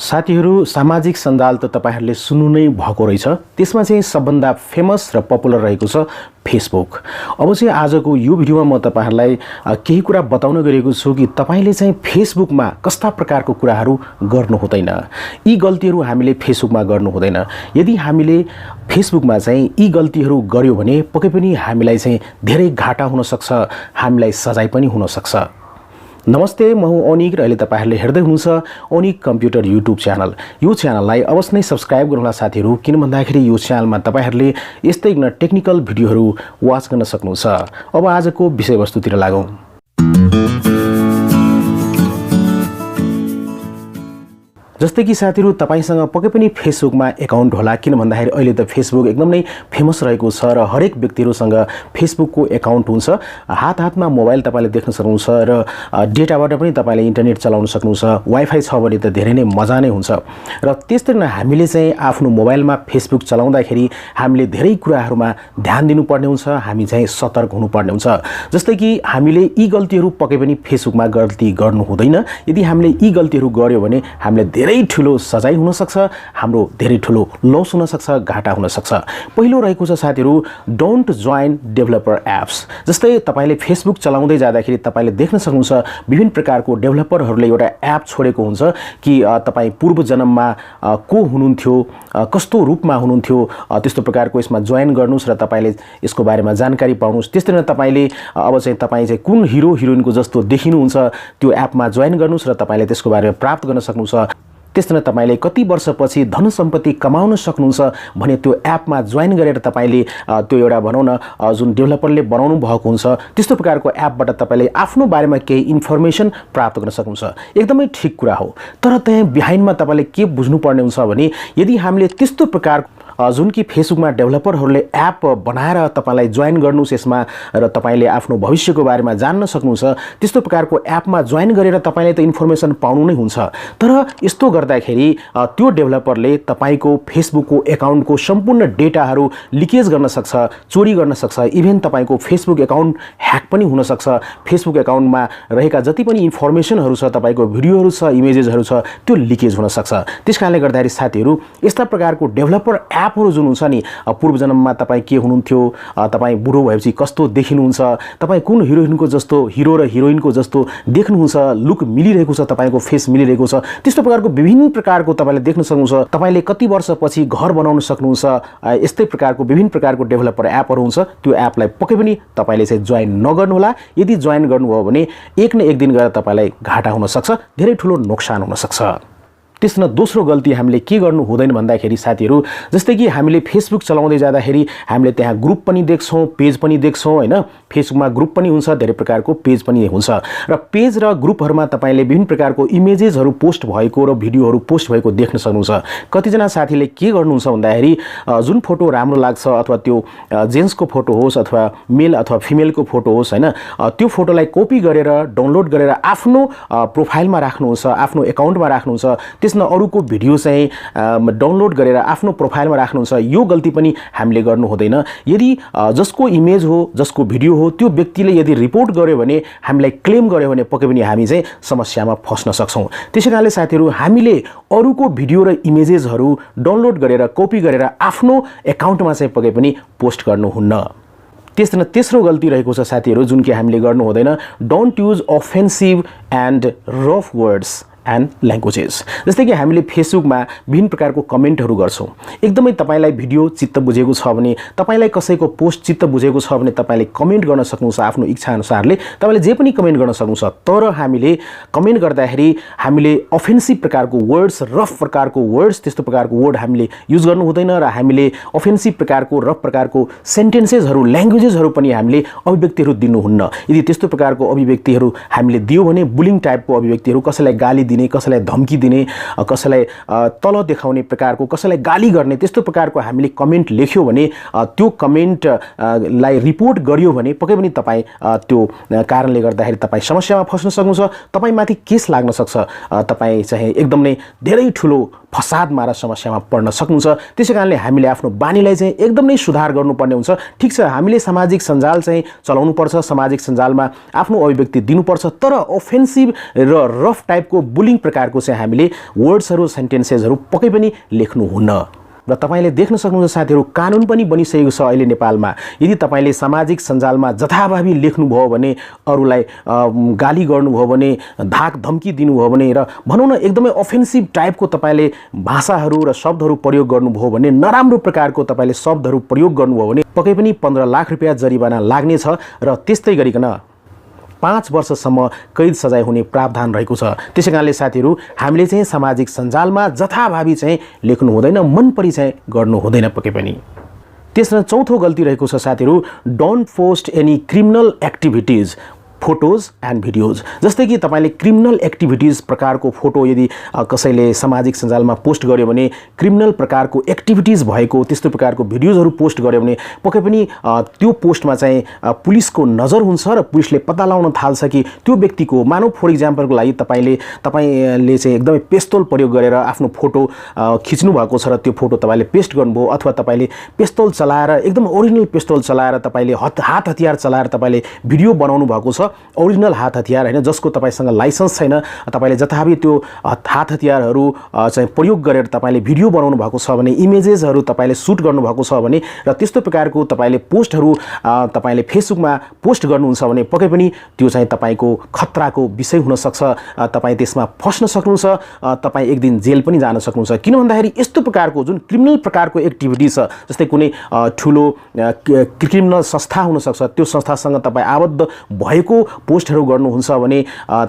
साथीहरू सामाजिक सञ्जाल त तपाईहरुले सुन्नु नै भएको रहेछ। त्यसमा चाहिँ सबभन्दा फेमस र पपुलर रहेको छ फेसबुक। अब चाहिँ आजको यो भिडियोमा म तपाईहरुलाई केही कुरा बताउन गएको छु कि तपाईले चाहिँ फेसबुकमा कस्ता प्रकारको कुराहरू गर्नु हुँदैन। यी गल्तीहरू हामीले फेसबुकमा गर्नु हुँदैन। यदि हामीले फेसबुकमा चाहिँ यी गल्तीहरू गर्यो भने पक्कै पनि हामीलाई चाहिँ धेरै घाटा हुन सक्छ, हामीलाई सजाय पनि हुन सक्छ। नमस्ते, म हुँ ओनिक र अहिले तपाईहरुले हेर्दै हुनुहुन्छ ओनिक कम्प्युटर युट्युब च्यानल। यो च्यानललाई अवश्य नै सब्स्क्राइब गर्नुहोला साथीहरू, किन भन्दाखेरि यो च्यानलमा तपाईहरुले यस्तै टेक्निकल भिडियोहरू वाच गर्न सक्नुहुन्छ। अब आजको विषयवस्तुतिर लागौं। जस्तै कि साथीहरू तपाईसँग पक्कै पनि फेसबुकमा एकाउन्ट होला, किन भन्दाखेरि अहिले त फेसबुक एकदम नै फेमस रहेको छ र हरेक व्यक्तिहरुसँग फेसबुकको एकाउन्ट हुन्छ। हातमा मोबाइल तपाईले देख्न सक्नुहुन्छ र डेटाबाट पनि तपाईले इन्टरनेट चलाउन सक्नुहुन्छ। वाइफाई छ भने त धेरै नै मजा नै हुन्छ। र त्यस्तै नै हामीले चाहिँ आफ्नो मोबाइलमा फेसबुक चलाउँदाखेरि हामीले धेरै कुराहरुमा ध्यान दिनुपर्ने हुन्छ, हामी चाहिँ सतर्क हुनुपर्ने हुन्छ। जस्तै कि हामीले यी गल्तीहरू पक्कै पनि फेसबुकमा गल्ती गर्नु हुँदैन। यदि हामीले यी गल्तीहरू गर्यो भने हामीले धेरै ठूलो सजाय हुन सक्छ, हाम्रो धेरै ठूलो लस हुन सक्छ, घाटा हुन सक्छ। पहिलो रहेको छ साथीहरू, डोन्ट जोइन डेभलपर एप्स। जस्तै तपाईले फेसबुक चलाउँदै जाँदाखेरि तपाईले देख्न सक्नुहुन्छ विभिन्न प्रकारको डेभलपरहरूले एउटा एप छोडेको हुन्छ कि तपाई पूर्व जन्ममा को हुनुहुन्थ्यो, कस्तो रूपमा हुनुहुन्थ्यो, त्यस्तो प्रकारको यसमा जोइन गर्नुस् र तपाईले यसको बारेमा जानकारी पाउनुस्। त्यस्तै नै तपाईले अब चाहिँ तपाई चाहिँ कुन हिरो हिरोइनको जस्तो देखिनुहुन्छ त्यो एपमा जोइन गर्नुस् र तपाईले त्यसको बारेमा प्राप्त गर्न सक्नुहुन्छ। त्यस्तै नै तपाईले कति वर्षपछि धन सम्पत्ति कमाउन सक्नुहुन्छ भने त्यो एपमा जोइन गरेर तपाईले त्यो एउटा भनौं न जुन डेभलपरले बनाउनु भएको हुन्छ त्यस्तो प्रकारको एपबाट तपाईले आफ्नो बारेमा केही इन्फर्मेसन प्राप्त गर्न सक्नुहुन्छ। एकदमै ठीक कुरा हो। तर त्यहाँ बिहाइन्डमा तपाईले के बुझ्नुपर्ने हुन्छ भने यदि हामीले त्यस्तो प्रकार जुन कि फेसबुकमा डेभलपरहरूले एप बनाएर तपाईलाई जोइन गर्नुस् यसमा र तपाईले आफ्नो भविष्यको बारेमा जान्न सक्नुहुन्छ, त्यस्तो प्रकारको एपमा जोइन गरेर तपाईले त इन्फर्मेसन पाउनु नै हुन्छ। तर यस्तो गर्दाखेरि त्यो डेभलपरले तपाईको फेसबुकको एकाउन्टको सम्पूर्ण डेटाहरू लिकेज गर्न सक्छ, चोरी गर्न सक्छ। इभन तपाईको फेसबुक एकाउन्ट ह्याक पनि हुन सक्छ। फेसबुक एकाउन्टमा रहेका जति पनि इन्फर्मेसनहरू छ, तपाईको भिडियोहरू छ, इमेजेसहरू छ, त्यो लिकेज हुन सक्छ। त्यसकारणले गर्दाखेरि साथीहरू यस्ता प्रकारको डेभलपर एपहरू जुन हुन्छ नि, पूर्व जन्ममा तपाई के हुनुहुन्थ्यो, तपाई बुढो भएपछि कस्तो देखिनुहुन्छ, तपाई कुन हिरोइनको जस्तो, हिरो र हिरोइनको जस्तो देख्नुहुन्छ, लुक मिलिरहेको छ, तपाईको फेस मिलिरहेको छ, त्यस्तो प्रकारको विभिन्न प्रकारको तपाईले देख्न सक्नुहुन्छ। तपाईले कति वर्षपछि घर बनाउन सक्नुहुन्छ। यस्तै प्रकारको विभिन्न प्रकारको डेभलपर एपहरू हुन्छ। त्यो एपलाई पक्कै पनि तपाईले चाहिँ जोइन नगर्नु होला। यदि जोइन गर्नुभयो भने एक न एक दिन गएर तपाईलाई घाटा हुन सक्छ, धेरै ठूलो नोक्सान हुन सक्छ। त्यसमा दोस्रो गल्ती हामीले के गर्नु हुँदैन भन्दाखेरि साथीहरू, जस्तै कि हामीले फेसबुक चलाउँदै जाँदाखेरि हामीले त्यहाँ ग्रुप पनि देख्छौं, पेज पनि देख्छौं हैन। फेसबुकमा ग्रुप पनि हुन्छ, धेरै प्रकारको पेज पनि हुन्छ र पेज र ग्रुपहरुमा तपाईले विभिन्न प्रकारको इमेजेसहरु पोस्ट भएको र भिडियोहरु पोस्ट भएको देख्न सक्नुहुन्छ। कतिजना साथीले के गर्नुहुन्छ भन्दाखेरि जुन फोटो राम्रो लाग्छ अथवा त्यो जेन्ट्सको फोटो होस् अथवा मेल अथवा फिमेलको फोटो होस् हैन, त्यो फोटोलाई कपी गरेर डाउनलोड गरेर आफ्नो प्रोफाइलमा राख्नुहुन्छ, आफ्नो एकाउन्टमा राख्नुहुन्छ। त्यसमा अरूको भिडियो चाहिँ डाउनलोड गरेर आफ्नो प्रोफाइलमा राख्नुहुन्छ। यो गल्ती पनि हामीले गर्नु हुँदैन। यदि जसको इमेज हो, जसको भिडियो हो, त्यो व्यक्तिले यदि रिपोर्ट गर्यो भने, हामीलाई क्लेम गर्यो भने पक्कै पनि हामी चाहिँ समस्यामा फस्न सक्छौं। त्यसैकारणले साथीहरू हामीले अरूको भिडियो र इमेजेसहरु डाउनलोड गरेर कपी गरेर आफ्नो एकाउन्टमा चाहिँ पक्कै पनि पोस्ट गर्नुहुन्न। त्यसैले तेस्रो गल्ती रहेको छ साथीहरू जुन कि हामीले गर्नु हुँदैन, don't use offensive and rough words and languages. जस्तै कि हामीले फेसबुकमा विभिन्न प्रकारको कमेन्टहरू गर्छौं। एकदमै तपाईलाई भिडियो चित्त बुझेको छ भने, तपाईलाई कसैको पोस्ट चित्त बुझेको छ भने तपाईले कमेन्ट गर्न सक्नुहुन्छ आफ्नो इच्छा अनुसारले। तपाईले जे पनि कमेन्ट गर्न सक्नुहुन्छ। तर हामीले कमेन्ट गर्दाखेरि हामीले अफेन्सिभ प्रकारको वर्ड्स, रफ प्रकारको वर्ड्स, त्यस्तो प्रकारको वर्ड हामीले युज गर्नु हुँदैन र हामीले अफेन्सिभ प्रकारको रफ प्रकारको सेन्टेन्सेसहरू, ल्याङ्ग्वेजेसहरू पनि हामीले अभिव्यक्तिहरू दिनुहुन्न। यदि त्यस्तो प्रकारको अभिव्यक्तिहरू हामीले दियो भने बुलिङ टाइपको अभिव्यक्तिहरू, कसैलाई गाली दिने, कसैलाई धम्की दिने, कसैलाई तल देखाउने प्रकारको, कसैलाई गाली गर्ने, त्यस्तो प्रकारको हामीले कमेन्ट लेख्यो भने त्यो कमेन्टलाई रिपोर्ट गरियो भने पक्कै पनि तपाई त्यो कारणले गर्दाखेरि तपाई समस्यामा फस्न सक्नुहुन्छ। तपाईमाथि केस लाग्न सक्छ। तपाई चाहिँ एकदम नै धेरै ठूलो फसादमा र समस्यामा पर्न सक्नुहुन्छ। त्यसैकारणले हामीले आफ्नो बानीलाई चाहिँ एकदम नै सुधार गर्नुपर्ने हुन्छ। ठीक छ, हामीले सामाजिक सञ्जाल चाहिँ चलाउनु पर्छ, सामाजिक सञ्जालमा आफ्नो अभिव्यक्ति दिनुपर्छ, तर अफेन्सिभ र रफ टाइपको बुलिङ प्रकारको चाहिँ हामीले वर्ड्सहरू सेन्टेन्सेसहरू पक्कै पनि लेख्नुहुन्न। र तपाईले देख्न सक्नुहुन्छ साथीहरू कानुन पनि बनिसकेको छ अहिले नेपालमा। यदि तपाईले सामाजिक सञ्जालमा जथाभावी लेख्नुभयो भने, अरूलाई गाली गर्नुभयो भने, धाक धम्की दिनुभयो भने र भनौँ न एकदमै अफेन्सिभ टाइपको तपाईले भाषाहरू र शब्दहरू प्रयोग गर्नुभयो भने, नराम्रो प्रकारको तपाईले शब्दहरू प्रयोग गर्नुभयो भने पक्कै पनि 15 लाख रुपैयाँ जरिवाना लाग्नेछ र त्यस्तै गरिकन 5 वर्षसम्म कैद सजाय हुने प्रावधान रहेको छ। त्यसै कारणले साथीहरू हामीले चाहिँ सामाजिक सञ्जालमा जथाभावी चाहिँ लेख्नु हुँदैन, मन परी चाहिँ गर्नु हुँदैन पक्कै पनि। त्यसमा चौथो गल्ती रहेको छ साथीहरू, don't post any criminal activities photos and videos. जस्तै कि तपाईले क्रिमिनल एक्टिभिटिज प्रकारको फोटो यदि कसैले सामाजिक सञ्जालमा पोस्ट गर्यो भने, क्रिमिनल प्रकारको एक्टिभिटिज भएको त्यस्तो प्रकारको भिडियोजहरू पोस्ट गर्यो भने पक्कै पनि त्यो पोस्टमा चाहिँ पुलिसको नजर हुन्छ र पुलिसले पत्ता लगाउन थाल्छ कि त्यो व्यक्तिको, मानव फर इक्जाम्पलको लागि तपाईले चाहिँ एकदमै पेस्तोल प्रयोग गरेर आफ्नो फोटो खिच्नु भएको छ र त्यो फोटो तपाईले पेस्ट गर्नुभयो, अथवा तपाईले पेस्तोल चलाएर एकदम ओरिजिनल पेस्तोल चलाएर तपाईले हात हतियार चलाएर तपाईले भिडियो बनाउनु भएको छ, ओरिजिनल हात हतियार हैन, जसको तपाईसँग लाइसेन्स छैन, तपाईले जथाभावी त्यो हात हतियारहरू चाहिँ प्रयोग गरेर तपाईले भिडियो बनाउनु भएको छ भने, इमेजेसहरू तपाईले सुट गर्नु भएको छ भने र त्यस्तो प्रकारको तपाईले पोस्टहरू तपाईले फेसबुकमा पोस्ट गर्नुहुन्छ भने पक्कै पनि त्यो चाहिँ तपाईको खतराको विषय हुन सक्छ। तपाई त्यसमा फस्न सक्नुहुन्छ, तपाई एक दिन जेल पनि जान सक्नुहुन्छ। किन भन्दाखेरि यस्तो प्रकारको जुन क्रिमिनल प्रकारको एक्टिभिटी छ, जस्तै कुनै ठुलो क्रिमिनल संस्था हुन सक्छ, त्यो संस्थासँग तपाई आबद्ध भएको पोस्टहरू गर्नुहुन्छ भने,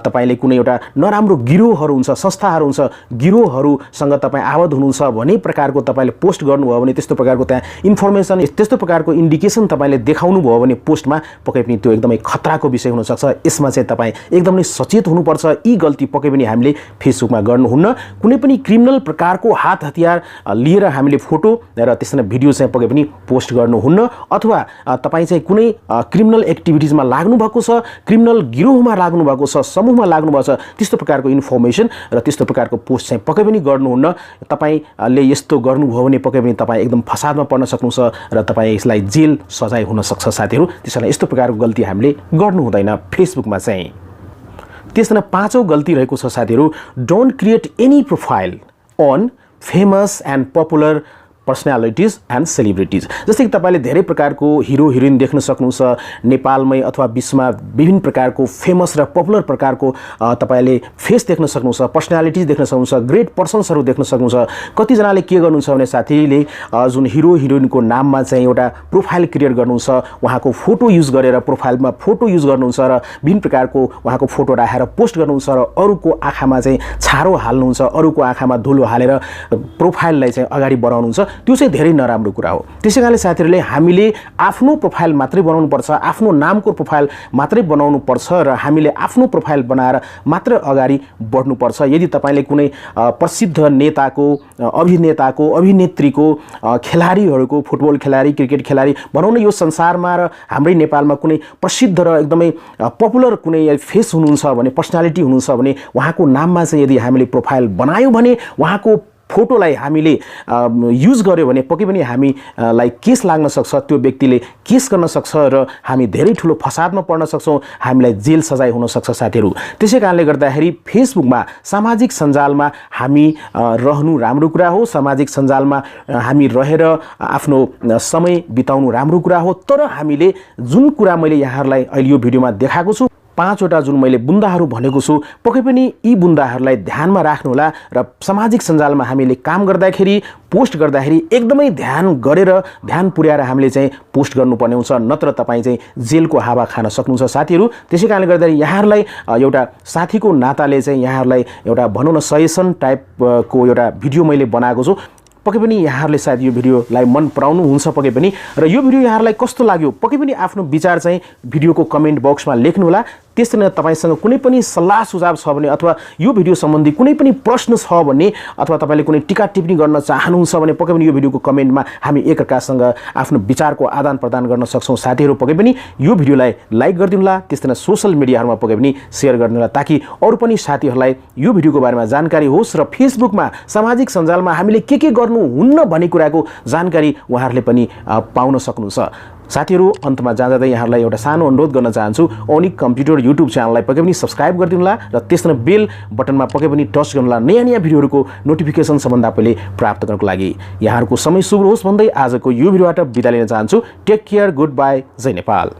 तपाईले कुनै एउटा नराम्रो गिरोहहरू हुन्छ, संस्थाहरू हुन्छ, गिरोहहरूसँग तपाईँ आबद्ध हुनुहुन्छ भने प्रकारको तपाईले पोस्ट गर्नुभयो भने, त्यस्तो प्रकारको त्यहाँ इन्फर्मेसन, त्यस्तो प्रकारको इन्डिकेसन तपाईले देखाउनु भयो भने पोस्टमा पक्कै पनि त्यो एकदमै खतराको विषय हुन सक्छ। यसमा चाहिँ तपाईँ एकदमै सचेत हुनुपर्छ। यी गल्ती पक्कै पनि हामीले फेसबुकमा गर्नुहुन्न। कुनै पनि क्रिमिनल प्रकारको हात हतियार लिएर हामीले फोटो र त्यसमा भिडियो चाहिँ पक्कै पनि पोस्ट गर्नुहुन्न। अथवा तपाईँ चाहिँ कुनै क्रिमिनल एक्टिभिटिजमा लाग्नु भएको छ, क्रिमिनल गिरोहमा लाग्नु भएको छ, समूहमा लाग्नु भएको छ, त्यस्तो प्रकारको इन्फर्मेसन र त्यस्तो प्रकारको पोस्ट चाहिँ पक्कै पनि गर्नुहुन्न। तपाईले यस्तो गर्नुभयो भने पक्कै पनि तपाईँ एकदम फसादमा पर्न सक्नुहुन्छ र तपाईँ यसलाई जेल सजाय हुन सक्छ साथीहरू। त्यसैले यस्तो प्रकारको गल्ती हामीले गर्नु हुँदैन फेसबुकमा चाहिँ। त्यसमा पाँचौं गल्ती रहेको छ साथीहरू, don't create any profile on famous and popular personalities and celebrities. जस्तै कि तपाईले धेरै प्रकारको हिरो हिरोइन देख्न सक्नुहुन्छ नेपालमै अथवा विश्वमा, विभिन्न प्रकारको फेमस र पपुलर प्रकारको तपाईले फेस देख्न सक्नुहुन्छ, पर्सनालिटिज देख्न सक्नुहुन्छ, ग्रेट पर्सन्सहरू देख्न सक्नुहुन्छ। कतिजनाले के गर्नुहुन्छ भने साथीले जुन हिरो हिरोइनको नाममा चाहिँ एउटा प्रोफाइल क्रिएट गर्नुहुन्छ, उहाँको फोटो युज गरेर प्रोफाइलमा फोटो युज गर्नुहुन्छ र विभिन्न प्रकारको उहाँको फोटो राखेर पोस्ट गर्नुहुन्छ र अरूको आँखामा चाहिँ छारो हाल्नुहुन्छ, अरूको आँखामा धुलो हालेर प्रोफाइललाई चाहिँ अगाडि बढाउनुहुन्छ। त्यो चाहिँ धेरै नराम्रो कुरा हो। त्यसैकारणले साथीहरूले हामीले आफ्नो प्रोफाइल मात्रै बनाउनु पर्छ, आफ्नो नामको प्रोफाइल मात्रै बनाउनु पर्छ र हामीले आफ्नो प्रोफाइल बनाएर मात्र अगाडि बढ्नु पर्छ। यदि तपाईले कुनै प्रसिद्ध नेताको, अभिनेताको, अभिनेत्रीको, खेलाडीहरूको, फुटबल खेलाडी, क्रिकेट खेलाडी भनौँ न, यो संसारमा र हाम्रै नेपालमा कुनै प्रसिद्ध र एकदमै पपुलर कुनै फेस हुनुहुन्छ भने, पर्सनालिटी हुनुहुन्छ भने, उहाँको नाममा चाहिँ यदि हामीले प्रोफाइल बनायौँ भने, उहाँको फोटोलाई हामीले युज गर्यो भने पक्कै पनि हामीलाई केस लाग्न सक्छ, त्यो व्यक्तिले केस गर्न सक्छ र हामी धेरै ठुलो फसादमा पर्न सक्छौँ, हामीलाई जेल सजाय हुन सक्छ साथीहरू। त्यसै कारणले गर्दाखेरि फेसबुकमा, सामाजिक सञ्जालमा हामी रहनु राम्रो कुरा हो, सामाजिक सञ्जालमा हामी रहेर आफ्नो समय बिताउनु राम्रो कुरा हो। तर हामीले जुन कुरा मैले यहाँहरूलाई अहिले यो भिडियोमा देखाएको छु, 5वटा जुन मैले बुन्दाहरू भनेको छु, पक्कै पनि यी बुन्दाहरूलाई ध्यानमा राख्नुहोला र सामाजिक सञ्जालमा हामीले काम गर्दाखेरि, पोस्ट गर्दाखेरि एकदमै ध्यान गरेर, ध्यान पुर्याएर हामीले चाहिँ पोस्ट गर्नुपर्ने हुन्छ, नत्र तपाईँ चाहिँ जेलको हावा खान सक्नुहुन्छ साथीहरू। त्यसै कारणले गर्दाखेरि यहाँहरूलाई एउटा साथीको नाताले चाहिँ यहाँहरूलाई एउटा भनौँ न सजेसन टाइपको एउटा भिडियो मैले बनाएको छु। पक्कै पनि यहाँहरूले सायद यो भिडियोलाई मन पराउनु हुन्छ पक्कै पनि, र यो भिडियो यहाँहरूलाई कस्तो लाग्यो पक्कै पनि आफ्नो विचार चाहिँ भिडियोको कमेन्ट बक्समा लेख्नुहोला। त्यसैले तपाईसँग कुनै पनि सल्लाह सुझाव छ भने, अथवा यो भिडियो सम्बन्धी कुनै पनि प्रश्न छ भने, अथवा तपाईले कुनै टिका टिप्पणी गर्न चाहनुहुन्छ भने पक्कै पनि यो भिडियोको कमेन्टमा हामी एकअर्कासँग आफ्नो विचारको आदान प्रदान गर्न सक्छौँ साथीहरू। पक्कै पनि यो भिडियोलाई लाइक गरिदिनुहोला, त्यस्तै सोशल मिडियाहरूमा पक्कै पनि सेयर गरिदिनुहोला, ताकि अरू पनि साथीहरूलाई यो भिडियोको बारेमा जानकारी होस् र फेसबुकमा, सामाजिक सञ्जालमा हामीले के गर्नुहुन्न भन्ने कुराको जानकारी उहाँहरूले पनि पाउन सक्नुहुन्छ। साथीहरू अन्तमा जाँदै यहाँहरूलाई एउटा सानो अनुरोध गर्न चाहन्छु ओनिक कम्प्युटर युट्युब च्यानललाई पक्कै पनि सब्स्क्राइब गरिदिनुहोला र त्यसमा बेल बटनमा पक्कै पनि टच गर्नुहोला नयाँ भिडियोहरूको नोटिफिकेसन सबभन्दा पहिले प्राप्त गर्नको लागि। यहाँहरूको समय शुभ होस् भन्दै आजको यो भिडियोबाट बिदा लिन चाहन्छु। Take care, good by, Jay Nepal.